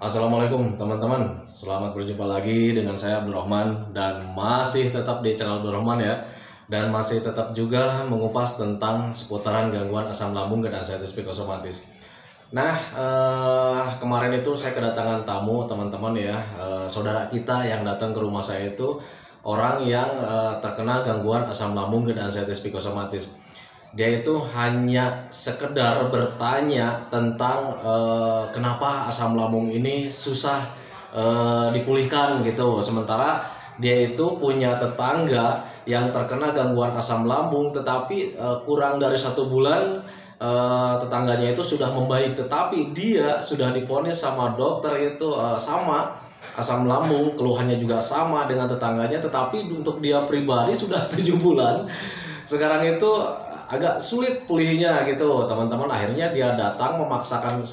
Assalamualaikum teman-teman, selamat berjumpa lagi dengan saya Abdurrahman dan masih tetap di channel Abdurrahman ya. Dan masih tetap juga mengupas tentang seputaran gangguan asam lambung dan anxiety psikosomatis. Nah, kemarin itu saya kedatangan tamu teman-teman ya, saudara kita yang datang ke rumah saya itu orang yang terkena gangguan asam lambung dan anxiety psikosomatis. Dia itu hanya sekedar bertanya tentang kenapa asam lambung ini susah dipulihkan gitu. Sementara dia itu punya tetangga yang terkena gangguan asam lambung, tetapi kurang dari 1 bulan tetangganya itu sudah membaik. Tetapi dia sudah divonis sama dokter itu sama asam lambung, keluhannya juga sama dengan tetangganya, tetapi untuk dia pribadi sudah 7 bulan. Sekarang itu agak sulit pulihnya gitu teman-teman. Akhirnya dia datang memaksakan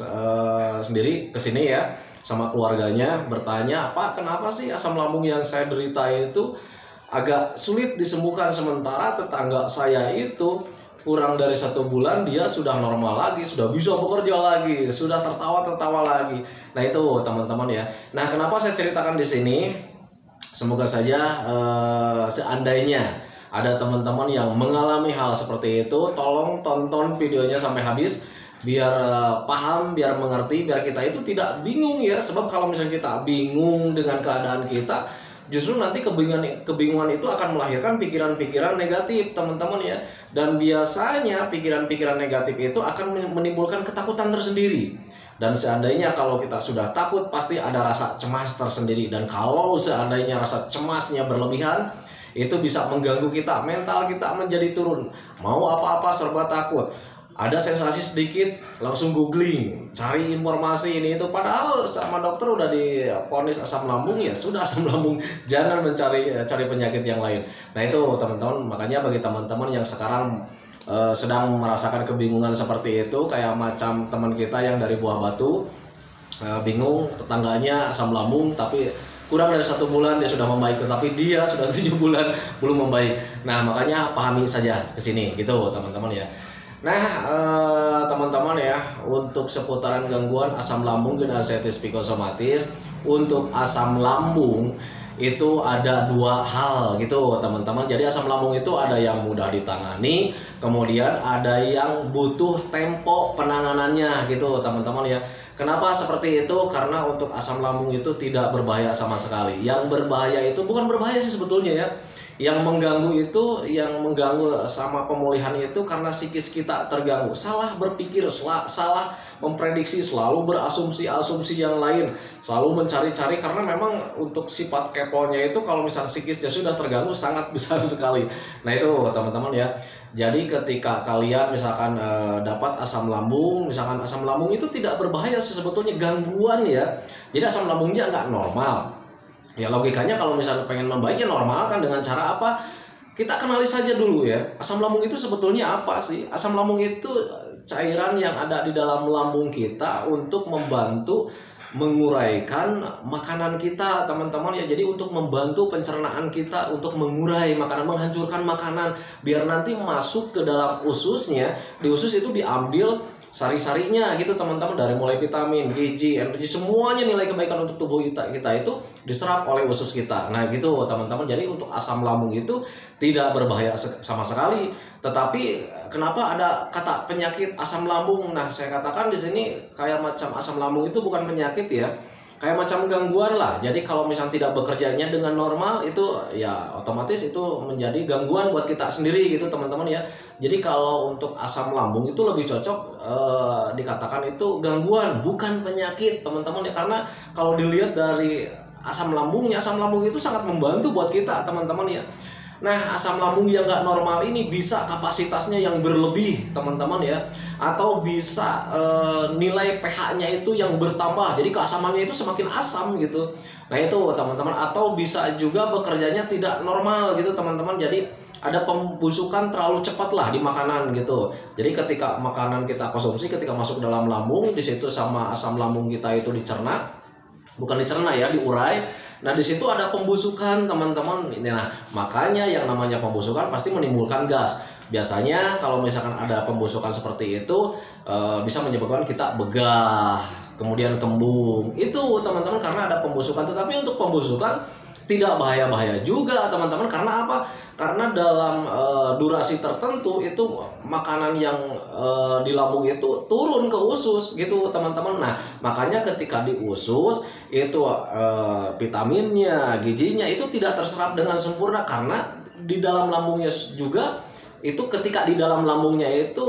sendiri ke sini ya sama keluarganya, bertanya, "Pak, kenapa sih asam lambung yang saya derita itu agak sulit disembuhkan, sementara tetangga saya itu kurang dari 1 bulan dia sudah normal lagi, sudah bisa bekerja lagi, sudah tertawa lagi." Nah itu teman-teman ya. Nah kenapa saya ceritakan di sini? Semoga saja seandainya ada teman-teman yang mengalami hal seperti itu, tolong tonton videonya sampai habis biar paham, biar mengerti, biar kita itu tidak bingung ya. Sebab kalau misalnya kita bingung dengan keadaan kita, justru nanti kebingungan itu akan melahirkan pikiran-pikiran negatif teman-teman ya. Dan biasanya pikiran-pikiran negatif itu akan menimbulkan ketakutan tersendiri. Dan seandainya kalau kita sudah takut, pasti ada rasa cemas tersendiri. Dan kalau seandainya rasa cemasnya berlebihan, itu bisa mengganggu kita, mental kita menjadi turun, mau apa-apa serba takut, ada sensasi sedikit langsung googling, cari informasi ini itu, padahal sama dokter udah divonis asam lambung, ya sudah asam lambung, jangan cari penyakit yang lain. Nah itu teman-teman, makanya bagi teman-teman yang sekarang sedang merasakan kebingungan seperti itu, kayak macam teman kita yang dari Buah Batu, bingung tetangganya asam lambung tapi kurang dari 1 bulan dia sudah membaik, tetapi dia sudah 7 bulan belum membaik. Nah makanya pahami saja ke sini gitu teman-teman ya. Nah teman-teman ya, untuk seputaran gangguan asam lambung dan anxiety psikosomatis, untuk asam lambung itu ada 2 hal gitu teman-teman. Jadi asam lambung itu ada yang mudah ditangani, kemudian ada yang butuh tempo penanganannya gitu teman-teman ya. Kenapa seperti itu? Karena untuk asam lambung itu tidak berbahaya sama sekali. Yang berbahaya itu bukan berbahaya sih sebetulnya ya. Yang mengganggu sama pemulihan itu karena psikis kita terganggu. Salah berpikir, salah memprediksi, selalu berasumsi-asumsi yang lain, selalu mencari-cari, karena memang untuk sifat keponya itu kalau misalnya psikisnya sudah terganggu sangat besar sekali. Nah itu teman-teman ya. Jadi ketika kalian misalkan dapat asam lambung, misalkan asam lambung itu tidak berbahaya sih sebetulnya, gangguan ya. Jadi asam lambungnya nggak normal. Ya logikanya kalau misalnya pengen membaik ya normal kan, dengan cara apa? Kita kenali saja dulu ya. Asam lambung itu sebetulnya apa sih? Asam lambung itu cairan yang ada di dalam lambung kita untuk membantu menguraikan makanan kita teman-teman ya. Jadi untuk membantu pencernaan kita, untuk mengurai makanan, menghancurkan makanan biar nanti masuk ke dalam ususnya. Di usus itu diambil sari-sarinya gitu teman-teman, dari mulai vitamin, gizi, energi, semuanya nilai kebaikan untuk tubuh kita itu diserap oleh usus kita. Nah gitu teman-teman. Jadi untuk asam lambung itu tidak berbahaya sama sekali. Tetapi kenapa ada kata penyakit asam lambung? Nah saya katakan di sini kayak macam asam lambung itu bukan penyakit ya, kayak macam gangguan lah. Jadi kalau misalnya tidak bekerjanya dengan normal, itu ya otomatis itu menjadi gangguan buat kita sendiri gitu teman-teman ya. Jadi kalau untuk asam lambung itu lebih cocok dikatakan itu gangguan, bukan penyakit teman-teman ya. Karena kalau dilihat dari asam lambung itu sangat membantu buat kita teman-teman ya. Nah asam lambung yang nggak normal ini bisa kapasitasnya yang berlebih teman-teman ya, atau bisa nilai pH-nya itu yang bertambah, jadi keasamannya itu semakin asam gitu. Nah itu teman-teman, atau bisa juga bekerjanya tidak normal gitu teman-teman. Jadi ada pembusukan terlalu cepat lah di makanan gitu. Jadi ketika makanan kita konsumsi, ketika masuk dalam lambung, di situ sama asam lambung kita itu dicerna, bukan dicerna ya, diurai. Nah di situ ada pembusukan teman-teman. Nah makanya yang namanya pembusukan pasti menimbulkan gas. Biasanya kalau misalkan ada pembusukan seperti itu bisa menyebabkan kita begah, kemudian kembung. Itu teman-teman karena ada pembusukan. Tetapi untuk pembusukan tidak bahaya-bahaya juga teman-teman. Karena apa? Karena dalam durasi tertentu itu makanan yang di lambung itu turun ke usus gitu teman-teman. Nah makanya ketika di usus itu vitaminnya, gizinya itu tidak terserap dengan sempurna, karena di dalam lambungnya juga itu ketika di dalam lambungnya itu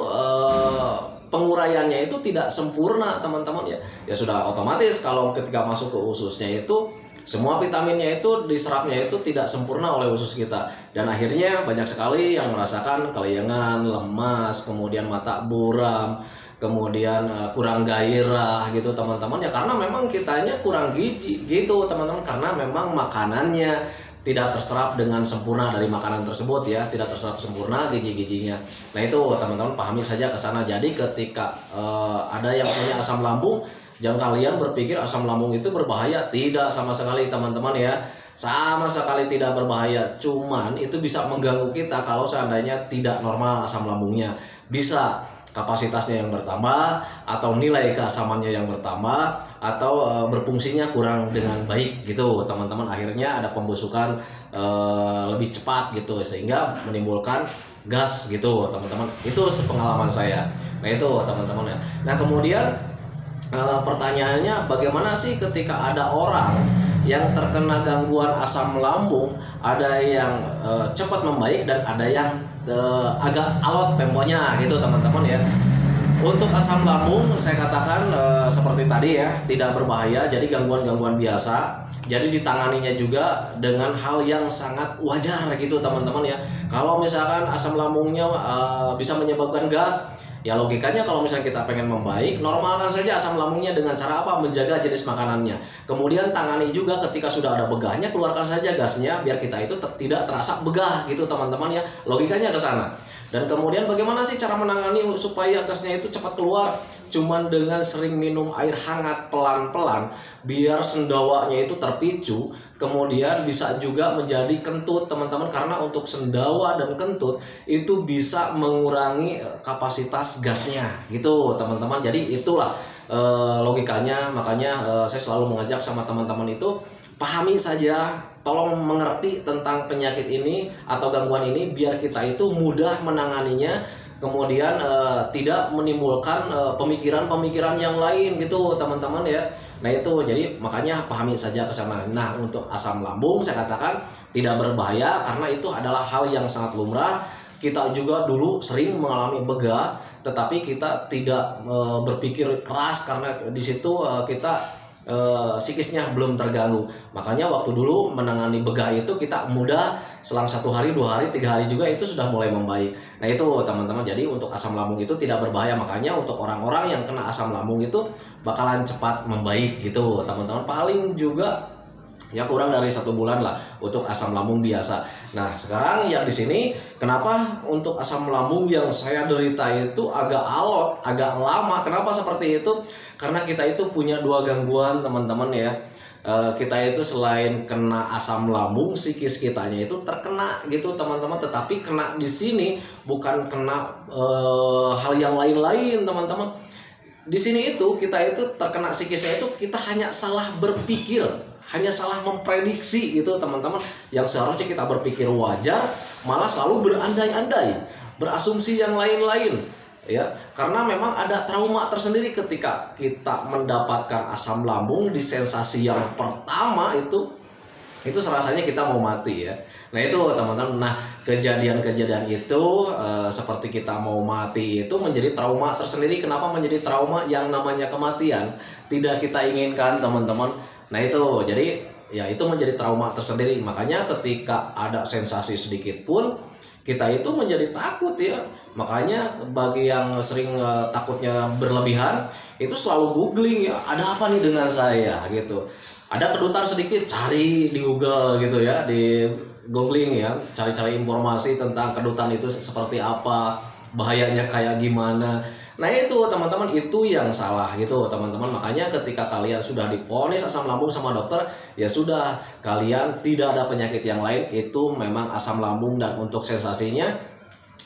penguraiannya itu tidak sempurna teman-teman ya. Ya sudah otomatis kalau ketika masuk ke ususnya itu semua vitaminnya itu diserapnya itu tidak sempurna oleh usus kita, dan akhirnya banyak sekali yang merasakan kelayangan, lemas, kemudian mata buram, kemudian kurang gairah gitu teman-teman ya, karena memang kitanya kurang gizi gitu teman-teman, karena memang makanannya tidak terserap dengan sempurna dari makanan tersebut ya, tidak terserap sempurna gizi-gizinya. Nah itu teman-teman pahami saja ke sana. Jadi ketika ada yang punya asam lambung, jangan kalian berpikir asam lambung itu berbahaya. Tidak sama sekali teman-teman ya, sama sekali tidak berbahaya. Cuman itu bisa mengganggu kita kalau seandainya tidak normal asam lambungnya. Bisa kapasitasnya yang bertambah, atau nilai keasamannya yang bertambah, atau berfungsinya kurang dengan baik gitu teman-teman. Akhirnya ada pembusukan lebih cepat gitu, sehingga menimbulkan gas gitu teman-teman. Itu sepengalaman saya. Nah itu teman-teman ya. Nah kemudian pertanyaannya, bagaimana sih ketika ada orang yang terkena gangguan asam lambung, ada yang cepat membaik dan ada yang agak alot temponya gitu teman-teman ya. Untuk asam lambung saya katakan seperti tadi ya, tidak berbahaya, jadi gangguan-gangguan biasa. Jadi ditanganinya juga dengan hal yang sangat wajar gitu teman-teman ya. Kalau misalkan asam lambungnya bisa menyebabkan gas, ya logikanya kalau misalnya kita pengen membaik, normalkan saja asam lambungnya dengan cara apa? Menjaga jenis makanannya. Kemudian tangani juga ketika sudah ada begahnya, keluarkan saja gasnya biar kita itu tidak terasa begah gitu teman-teman ya. Logikanya ke sana. Dan kemudian bagaimana sih cara menangani supaya gasnya itu cepat keluar? Cuman dengan sering minum air hangat pelan-pelan biar sendawanya itu terpicu, kemudian bisa juga menjadi kentut teman-teman, karena untuk sendawa dan kentut itu bisa mengurangi kapasitas gasnya gitu teman-teman. Jadi itulah logikanya. Makanya saya selalu mengajak sama teman-teman itu, pahami saja, tolong mengerti tentang penyakit ini atau gangguan ini biar kita itu mudah menanganinya, kemudian tidak menimbulkan pemikiran-pemikiran yang lain gitu teman-teman ya. Nah itu jadi makanya pahami saja ke sana. Nah untuk asam lambung saya katakan tidak berbahaya karena itu adalah hal yang sangat lumrah. Kita juga dulu sering mengalami begah, tetapi kita tidak berpikir keras karena di situ kita psikisnya belum terganggu. Makanya waktu dulu menangani begah itu kita mudah, selang 1 hari, 2 hari, 3 hari juga itu sudah mulai membaik. Nah itu teman-teman, jadi untuk asam lambung itu tidak berbahaya. Makanya untuk orang-orang yang kena asam lambung itu bakalan cepat membaik gitu teman-teman. Paling juga ya kurang dari 1 bulan lah untuk asam lambung biasa. Nah sekarang yang di sini, kenapa untuk asam lambung yang saya derita itu agak alot, agak lama? Kenapa seperti itu? Karena kita itu punya 2 gangguan teman-teman ya. Kita itu selain kena asam lambung, psikis kitanya itu terkena gitu teman-teman. Tetapi kena di sini bukan kena hal yang lain-lain teman-teman. Di sini itu kita itu terkena psikisnya itu kita hanya salah berpikir, hanya salah memprediksi gitu teman-teman. Yang seharusnya kita berpikir wajar, malah selalu berandai-andai, berasumsi yang lain-lain ya. Karena memang ada trauma tersendiri ketika kita mendapatkan asam lambung di sensasi yang pertama itu serasanya kita mau mati ya. Nah itu teman-teman, nah kejadian-kejadian itu seperti kita mau mati itu menjadi trauma tersendiri. Kenapa menjadi trauma? Yang namanya kematian tidak kita inginkan teman-teman. Nah itu jadi ya itu menjadi trauma tersendiri. Makanya ketika ada sensasi sedikit pun kita itu menjadi takut ya. Makanya bagi yang sering takutnya berlebihan itu selalu googling ya, ada apa nih dengan saya gitu. Ada kedutan sedikit, cari di Google gitu ya, di googling ya, cari-cari informasi tentang kedutan itu seperti apa, bahayanya kayak gimana. Nah itu teman-teman, itu yang salah gitu teman-teman. Makanya ketika kalian sudah divonis asam lambung sama dokter, ya sudah, kalian tidak ada penyakit yang lain, itu memang asam lambung. Dan untuk sensasinya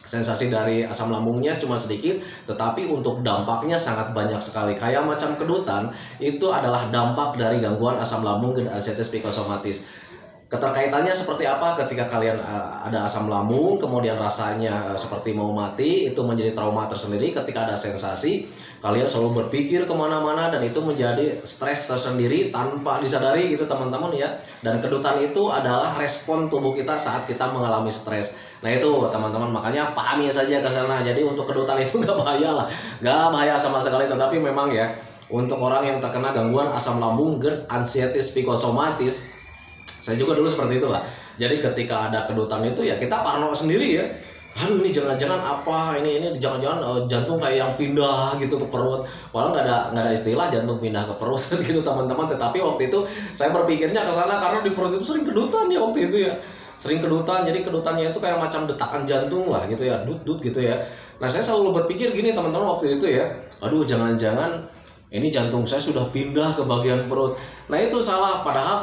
sensasi dari asam lambungnya cuma sedikit, tetapi untuk dampaknya sangat banyak sekali. Kayak macam kedutan, itu adalah dampak dari gangguan asam lambung dan ascites psikosomatis. Keterkaitannya seperti apa? Ketika kalian ada asam lambung, kemudian rasanya seperti mau mati, itu menjadi trauma tersendiri. Ketika ada sensasi, kalian selalu berpikir kemana-mana, dan itu menjadi stres tersendiri tanpa disadari gitu teman-teman ya. Dan kedutan itu adalah respon tubuh kita saat kita mengalami stres. Nah itu teman-teman, makanya pahami saja ke sana. Jadi untuk kedutan itu nggak bahaya lah, nggak bahaya sama sekali. Tetapi memang ya, untuk orang yang terkena gangguan asam lambung GERD, ascites psikosomatis, saya juga dulu seperti itulah. Jadi ketika ada kedutan itu ya kita parno sendiri ya. Aduh, ini jangan-jangan apa? Ini jangan-jangan jantung kayak yang pindah gitu ke perut. Padahal nggak ada istilah jantung pindah ke perut gitu teman-teman. Tetapi waktu itu saya berpikirnya ke sana karena di perut itu sering kedutan ya waktu itu ya. Sering kedutan. Jadi kedutannya itu kayak macam detakan jantung lah gitu ya, dut-dut gitu ya. Nah, saya selalu berpikir gini teman-teman waktu itu ya. Aduh, jangan-jangan ini jantung saya sudah pindah ke bagian perut. Nah itu salah. Padahal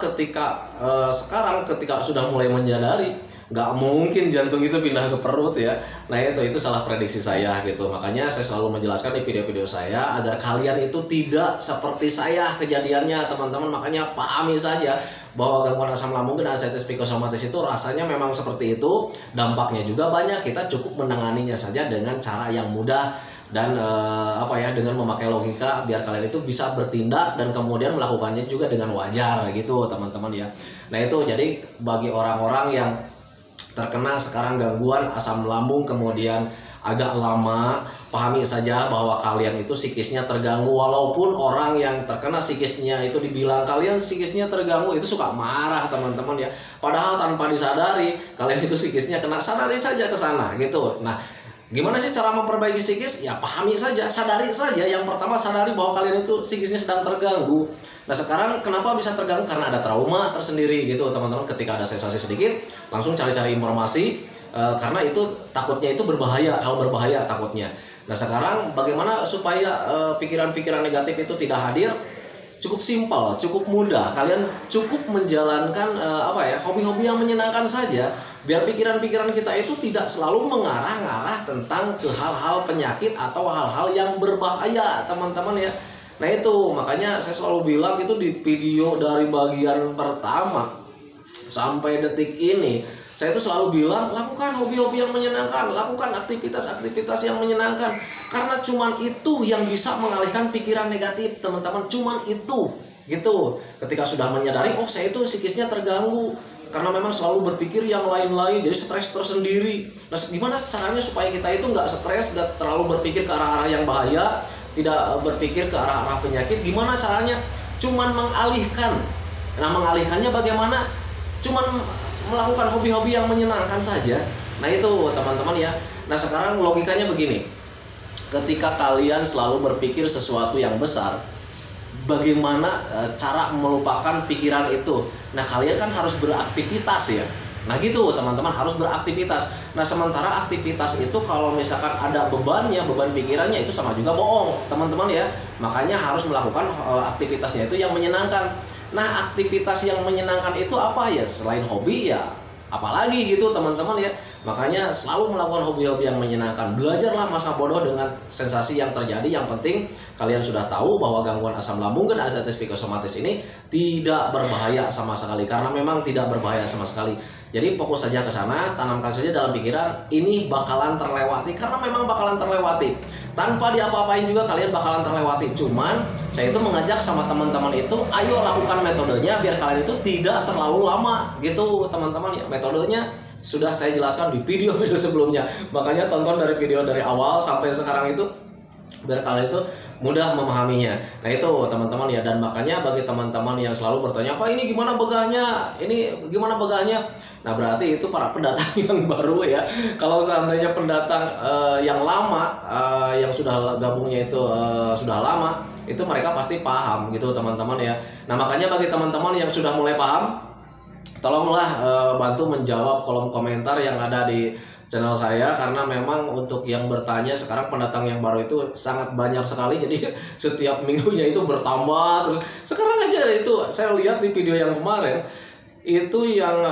sekarang ketika sudah mulai menyadari, nggak mungkin jantung itu pindah ke perut ya. Nah itu salah prediksi saya gitu. Makanya saya selalu menjelaskan di video-video saya agar kalian itu tidak seperti saya kejadiannya teman-teman. Makanya pahami saja bahwa gangguan asam lambung dan ascites psikosomatis itu rasanya memang seperti itu. Dampaknya juga banyak. Kita cukup menanganinya saja dengan cara yang mudah dan dengan memakai logika, biar kalian itu bisa bertindak dan kemudian melakukannya juga dengan wajar gitu teman-teman ya. Nah itu jadi bagi orang-orang yang terkena sekarang gangguan asam lambung kemudian agak lama, pahami saja bahwa kalian itu psikisnya terganggu. Walaupun orang yang terkena psikisnya itu dibilang kalian psikisnya terganggu, itu suka marah teman-teman ya. Padahal tanpa disadari kalian itu psikisnya kena, sadari saja ke sana gitu. Nah, gimana sih cara memperbaiki psikis? Ya pahami saja, sadari saja. Yang pertama sadari bahwa kalian itu psikisnya sedang terganggu. Nah sekarang kenapa bisa terganggu? Karena ada trauma tersendiri gitu teman-teman. Ketika ada sensasi sedikit, langsung cari-cari informasi, karena itu takutnya itu berbahaya, hal berbahaya takutnya. Nah sekarang bagaimana supaya pikiran-pikiran negatif itu tidak hadir? Cukup simpel, cukup mudah. Kalian cukup menjalankan hobi-hobi yang menyenangkan saja, biar pikiran-pikiran kita itu tidak selalu mengarah-ngarah tentang ke hal-hal penyakit atau hal-hal yang berbahaya teman-teman ya. Nah itu makanya saya selalu bilang itu di video dari bagian pertama sampai detik ini, saya itu selalu bilang lakukan hobi-hobi yang menyenangkan, lakukan aktivitas-aktivitas yang menyenangkan, karena cuman itu yang bisa mengalihkan pikiran negatif teman-teman. Cuman itu gitu. Ketika sudah menyadari, oh saya itu psikisnya terganggu karena memang selalu berpikir yang lain-lain, jadi stres tersendiri. Nah gimana caranya supaya kita itu nggak stres, nggak terlalu berpikir ke arah-arah yang bahaya, tidak berpikir ke arah-arah penyakit? Gimana caranya? Cuman mengalihkan. Nah mengalihkannya bagaimana? Cuman melakukan hobi-hobi yang menyenangkan saja. Nah itu teman-teman ya. Nah sekarang logikanya begini, ketika kalian selalu berpikir sesuatu yang besar, bagaimana cara melupakan pikiran itu? Nah kalian kan harus beraktivitas ya. Nah gitu teman-teman, harus beraktivitas. Nah sementara aktivitas itu kalau misalkan ada bebannya, beban pikirannya, itu sama juga bohong teman-teman ya. Makanya harus melakukan aktivitasnya itu yang menyenangkan. Nah aktivitas yang menyenangkan itu apa ya? Selain hobi ya apalagi gitu teman-teman ya. Makanya selalu melakukan hobi-hobi yang menyenangkan. Belajarlah masa bodoh dengan sensasi yang terjadi. Yang penting kalian sudah tahu bahwa gangguan asam lambung dan ascites psikosomatis ini tidak berbahaya sama sekali, karena memang tidak berbahaya sama sekali. Jadi fokus saja ke sana, tanamkan saja dalam pikiran ini bakalan terlewati, karena memang bakalan terlewati. Tanpa diapa-apain juga kalian bakalan terlewati. Cuman saya itu mengajak sama teman-teman itu, ayo lakukan metodenya biar kalian itu tidak terlalu lama gitu teman-teman ya. Metodenya sudah saya jelaskan di video-video sebelumnya. Makanya tonton dari video dari awal sampai sekarang itu biar kalian itu mudah memahaminya. Nah itu teman-teman ya. Dan makanya bagi teman-teman yang selalu bertanya, Pak ini gimana begahnya? Ini gimana begahnya? Nah berarti itu para pendatang yang baru ya. Kalau seandainya pendatang yang lama, yang sudah gabungnya itu sudah lama, itu mereka pasti paham gitu teman-teman ya. Nah makanya bagi teman-teman yang sudah mulai paham, tolonglah bantu menjawab kolom komentar yang ada di channel saya, karena memang untuk yang bertanya sekarang pendatang yang baru itu sangat banyak sekali. Jadi setiap minggunya itu bertambah terus. Sekarang aja itu saya lihat di video yang kemarin itu yang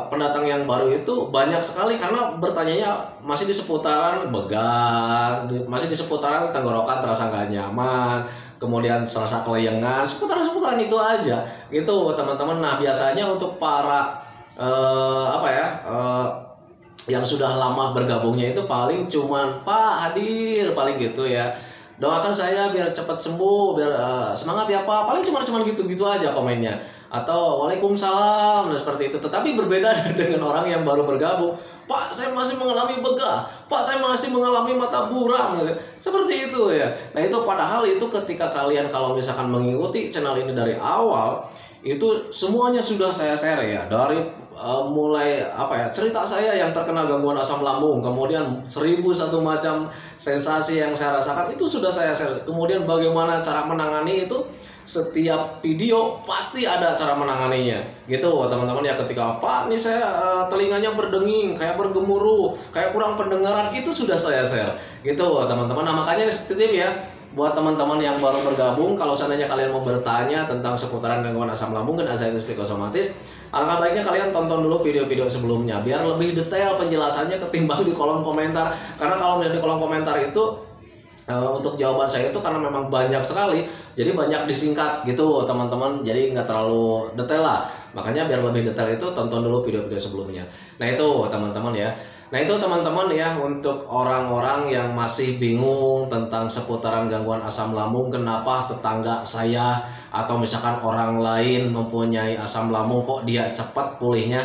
pendatang yang baru itu banyak sekali karena bertanyanya masih di seputaran begal, masih di seputaran tenggorokan terasa nggak nyaman, kemudian serasa kelayangan, seputaran-seputaran itu aja gitu teman-teman. Nah biasanya untuk para yang sudah lama bergabungnya itu paling cuman Pak hadir paling gitu ya, doakan saya biar cepat sembuh, biar semangat ya Pak, paling cuman gitu-gitu aja komennya, atau Waalaikumsalam, nah seperti itu. Tetapi berbeda dengan orang yang baru bergabung, Pak saya masih mengalami begah, Pak saya masih mengalami mata buram, seperti itu ya. Nah itu padahal itu ketika kalian kalau misalkan mengikuti channel ini dari awal, itu semuanya sudah saya share ya, dari mulai cerita saya yang terkena gangguan asam lambung, kemudian 1001 macam sensasi yang saya rasakan itu sudah saya share. Kemudian bagaimana cara menangani itu, setiap video pasti ada cara menanganinya gitu teman-teman ya. Ketika Pak nih saya telinganya berdenging, kayak bergemuruh, kayak kurang pendengaran, itu sudah saya share gitu teman-teman. Nah makanya tip ya buat teman-teman yang baru bergabung, kalau seandainya kalian mau bertanya tentang seputaran gangguan asam lambung dan anxiety psikosomatis, alangkah baiknya kalian tonton dulu video-video sebelumnya biar lebih detail penjelasannya ketimbang di kolom komentar. Karena kalau di kolom komentar itu untuk jawaban saya itu karena memang banyak sekali, jadi banyak disingkat gitu teman-teman, jadi nggak terlalu detail lah. Makanya biar lebih detail itu tonton dulu video-video sebelumnya. Nah itu teman-teman ya. Nah itu teman-teman ya, untuk orang-orang yang masih bingung tentang seputaran gangguan asam lambung, kenapa tetangga saya atau misalkan orang lain mempunyai asam lambung kok dia cepat pulihnya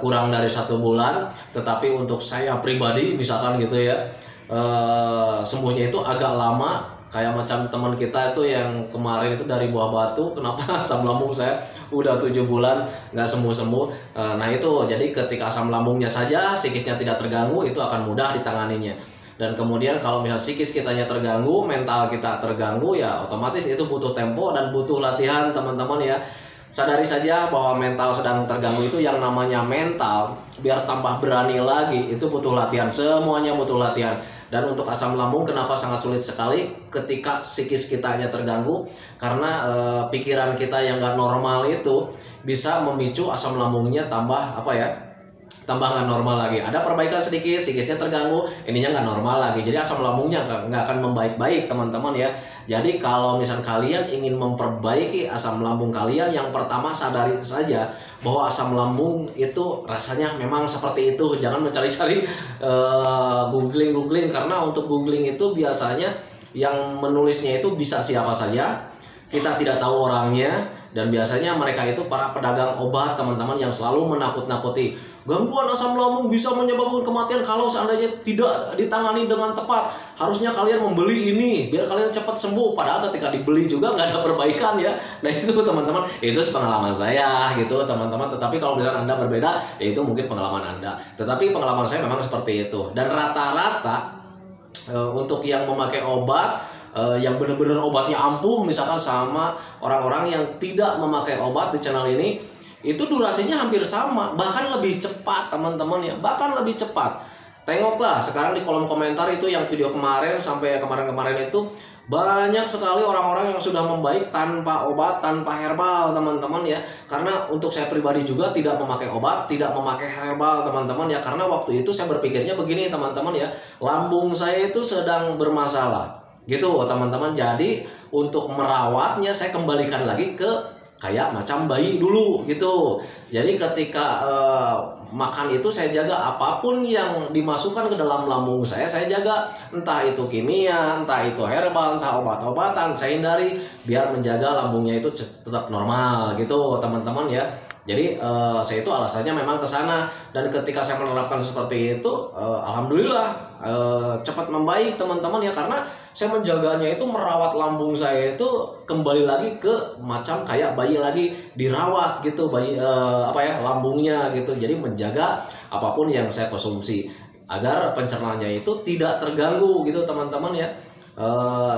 kurang dari 1 bulan, tetapi untuk saya pribadi misalkan gitu ya, sembuhnya itu agak lama. Kayak macam teman kita itu yang kemarin itu dari Buah Batu, kenapa asam lambung saya udah 7 bulan nggak sembuh-sembuh. Nah itu jadi ketika asam lambungnya saja psikisnya tidak terganggu, itu akan mudah ditanganinya. Dan kemudian kalau misal psikis kitanya terganggu, mental kita terganggu, ya otomatis itu butuh tempo dan butuh latihan teman-teman ya. Sadari saja bahwa mental sedang terganggu itu, yang namanya mental biar tambah berani lagi itu butuh latihan, semuanya butuh latihan. Dan untuk asam lambung kenapa sangat sulit sekali ketika psikis kitanya terganggu, karena pikiran kita yang gak normal itu bisa memicu asam lambungnya tambah tambah nggak normal lagi. Ada perbaikan sedikit, psikisnya terganggu, ininya nggak normal lagi, jadi asam lambungnya nggak akan membaik-baik teman-teman ya. Jadi kalau misal kalian ingin memperbaiki asam lambung kalian, yang pertama sadari saja bahwa asam lambung itu rasanya memang seperti itu. Jangan mencari-cari googling, karena untuk googling itu biasanya yang menulisnya itu bisa siapa saja, kita tidak tahu orangnya, dan biasanya mereka itu para pedagang obat teman-teman yang selalu menakut-nakuti. Gangguan asam lambung bisa menyebabkan kematian kalau seandainya tidak ditangani dengan tepat. Harusnya kalian membeli ini biar kalian cepat sembuh. Padahal ketika dibeli juga nggak ada perbaikan ya. Nah itu teman-teman, itu pengalaman saya gitu teman-teman. Tetapi kalau misalnya Anda berbeda, ya itu mungkin pengalaman Anda. Tetapi pengalaman saya memang seperti itu. Dan rata-rata untuk yang memakai obat, yang benar-benar obatnya ampuh, misalkan sama orang-orang yang tidak memakai obat di channel ini, itu durasinya hampir sama, bahkan lebih cepat teman-teman ya, bahkan lebih cepat. Tengoklah sekarang di kolom komentar itu yang video kemarin sampai kemarin-kemarin itu banyak sekali orang-orang yang sudah membaik tanpa obat, tanpa herbal teman-teman ya. Karena untuk saya pribadi juga tidak memakai obat, tidak memakai herbal teman-teman ya. Karena waktu itu saya berpikirnya begini teman-teman ya, lambung saya itu sedang bermasalah gitu teman-teman. Jadi untuk merawatnya saya kembalikan lagi ke kayak macam bayi dulu gitu. Jadi ketika makan itu saya jaga apapun yang dimasukkan ke dalam lambung saya jaga. Entah itu kimia, entah itu herbal, entah obat-obatan, saya hindari biar menjaga lambungnya itu tetap normal gitu teman-teman ya. Jadi saya itu alasannya memang ke sana. Dan ketika saya menerapkan seperti itu, alhamdulillah cepat membaik teman-teman ya. Karena saya menjaganya itu, merawat lambung saya itu kembali lagi ke macam kayak bayi lagi, dirawat gitu bayi lambungnya gitu. Jadi menjaga apapun yang saya konsumsi agar pencernaannya itu tidak terganggu gitu teman-teman ya.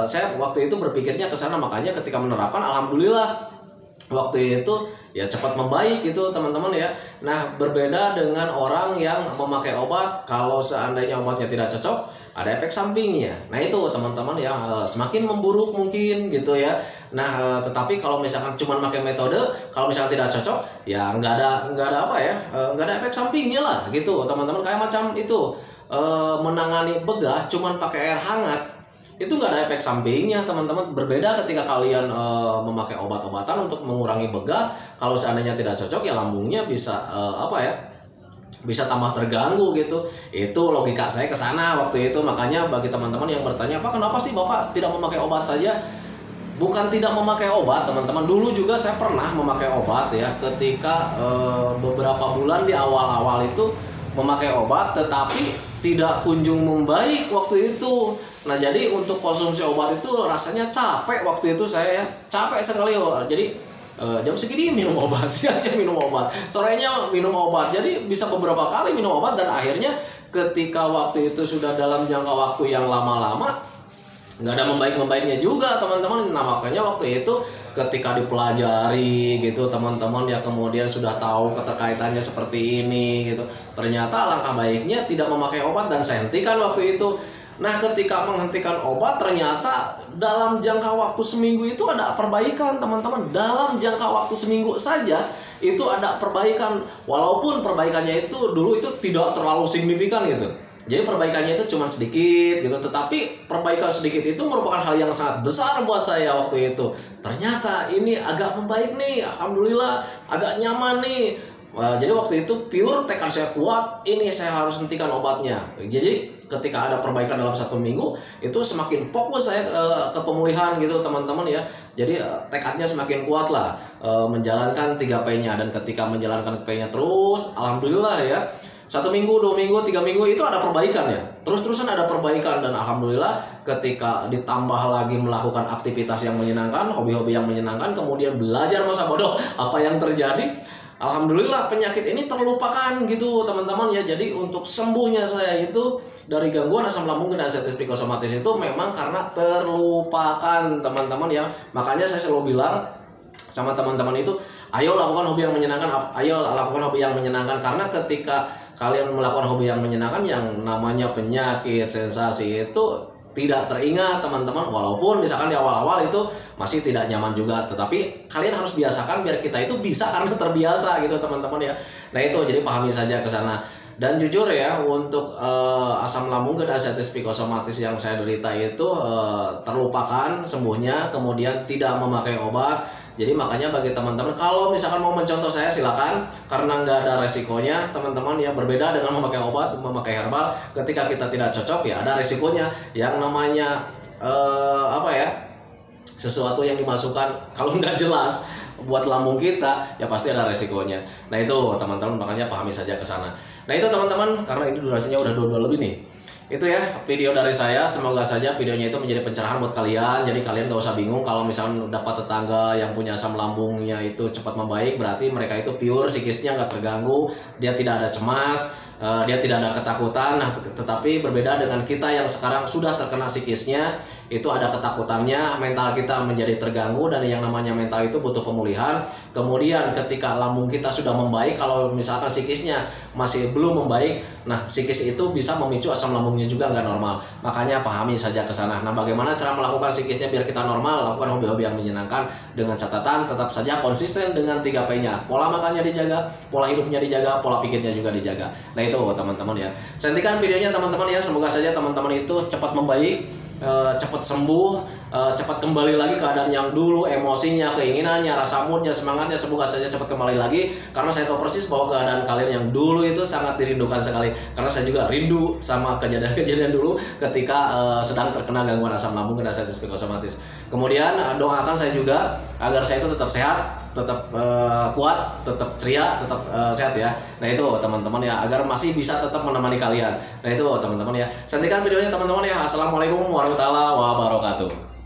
Saya waktu itu berpikirnya ke sana, makanya ketika menerapkan alhamdulillah waktu itu ya cepat membaik gitu teman-teman ya. Nah berbeda dengan orang yang memakai obat, kalau seandainya obatnya tidak cocok, ada efek sampingnya. Nah itu teman-teman ya, semakin memburuk mungkin gitu ya. Nah tetapi kalau misalkan cuma pakai metode, kalau misalkan tidak cocok ya nggak ada apa ya, nggak ada efek sampingnya lah gitu teman-teman. Kayak macam itu menangani begah cuman pakai air hangat, itu nggak ada efek sampingnya teman-teman. Berbeda ketika kalian memakai obat-obatan untuk mengurangi begah, kalau seandainya tidak cocok ya lambungnya bisa bisa tambah terganggu gitu. Itu logika saya ke sana waktu itu. Makanya bagi teman-teman yang bertanya, Pak kenapa sih Bapak tidak memakai obat saja? Bukan tidak memakai obat teman-teman, dulu juga saya pernah memakai obat ya, ketika beberapa bulan di awal-awal itu memakai obat tetapi tidak kunjung membaik waktu itu. Nah jadi untuk konsumsi obat itu rasanya capek waktu itu, saya ya capek sekali. Jadi jam segini minum obat, siangnya minum obat, sorenya minum obat, jadi bisa beberapa kali minum obat. Dan akhirnya ketika waktu itu sudah dalam jangka waktu yang lama-lama nggak ada membaiknya juga teman-teman. Nah makanya waktu itu ketika dipelajari gitu teman-teman ya, kemudian sudah tahu keterkaitannya seperti ini gitu, ternyata langkah baiknya tidak memakai obat dan saya hentikan waktu itu. Nah ketika menghentikan obat ternyata dalam jangka waktu seminggu itu ada perbaikan teman-teman. Dalam jangka waktu seminggu saja itu ada perbaikan, walaupun perbaikannya itu dulu itu tidak terlalu signifikan gitu. Jadi perbaikannya itu cuma sedikit gitu, tetapi perbaikan sedikit itu merupakan hal yang sangat besar buat saya waktu itu. Ternyata ini agak membaik nih, alhamdulillah, agak nyaman nih. Jadi waktu itu pure tekad saya kuat, ini saya harus hentikan obatnya. Jadi ketika ada perbaikan dalam 1 minggu, itu semakin fokus saya ke pemulihan gitu teman-teman ya. Jadi tekadnya semakin kuat lah menjalankan 3P-nya. Dan ketika menjalankan P-nya terus, alhamdulillah ya, 1 minggu, 2 minggu, 3 minggu itu ada perbaikan ya. Terus-terusan ada perbaikan. Dan alhamdulillah ketika ditambah lagi melakukan aktivitas yang menyenangkan, hobi-hobi yang menyenangkan, kemudian belajar masa bodoh apa yang terjadi, alhamdulillah penyakit ini terlupakan gitu teman-teman ya. Jadi untuk sembuhnya saya itu dari gangguan asam lambung dan artritis psikosomatis itu memang karena terlupakan teman-teman ya. Makanya saya selalu bilang sama teman-teman itu, ayo lakukan hobi yang menyenangkan, ayo lakukan hobi yang menyenangkan. Karena ketika kalian melakukan hobi yang menyenangkan, yang namanya penyakit, sensasi itu tidak teringat teman-teman. Walaupun misalkan di awal-awal itu masih tidak nyaman juga, tetapi kalian harus biasakan biar kita itu bisa karena terbiasa gitu teman-teman ya. Nah itu, jadi pahami saja ke sana. Dan jujur ya, untuk asam lambung dan artritis psikosomatis yang saya derita itu terlupakan sembuhnya, kemudian tidak memakai obat. Jadi makanya bagi teman-teman kalau misalkan mau mencontoh saya silakan, karena nggak ada resikonya teman-teman ya. Berbeda dengan memakai obat, memakai herbal, ketika kita tidak cocok ya ada resikonya. Yang namanya sesuatu yang dimasukkan kalau nggak jelas buat lambung kita ya pasti ada resikonya. Nah itu teman-teman, makanya pahami saja ke sana. Nah itu teman-teman, karena ini durasinya udah 22 lebih nih. Itu ya video dari saya, semoga saja videonya itu menjadi pencerahan buat kalian. Jadi kalian gak usah bingung kalau misalnya dapat tetangga yang punya asam lambungnya itu cepat membaik, berarti mereka itu pure, psikisnya gak terganggu, dia tidak ada cemas, dia tidak ada ketakutan. Nah tetapi berbeda dengan kita yang sekarang sudah terkena psikisnya, itu ada ketakutannya, mental kita menjadi terganggu, dan yang namanya mental itu butuh pemulihan. Kemudian ketika lambung kita sudah membaik, kalau misalkan psikisnya masih belum membaik, nah psikis itu bisa memicu asam lambungnya juga nggak normal. Makanya pahami saja ke sana. Nah bagaimana cara melakukan psikisnya biar kita normal? Lakukan hobi-hobi yang menyenangkan dengan catatan tetap saja konsisten dengan 3P-nya. Pola makannya dijaga, pola hidupnya dijaga, pola pikirnya juga dijaga. Nah itu teman-teman ya. Saya hentikan videonya teman-teman ya. Semoga saja teman-teman itu cepat membaik, cepat sembuh, cepat kembali lagi keadaan yang dulu, emosinya, keinginannya, rasa moodnya, semangatnya, semoga saja cepat kembali lagi. Karena saya tahu persis bahwa keadaan kalian yang dulu itu sangat dirindukan sekali. Karena saya juga rindu sama kejadian-kejadian dulu ketika sedang terkena gangguan asam lambung dan artritis psikosomatis. Kemudian doakan saya juga agar saya itu tetap sehat, tetap kuat, tetap ceria, tetap sehat ya. Nah itu teman-teman ya, agar masih bisa tetap menemani kalian. Nah itu teman-teman ya. Hentikan videonya teman-teman ya. Assalamualaikum warahmatullahi wabarakatuh.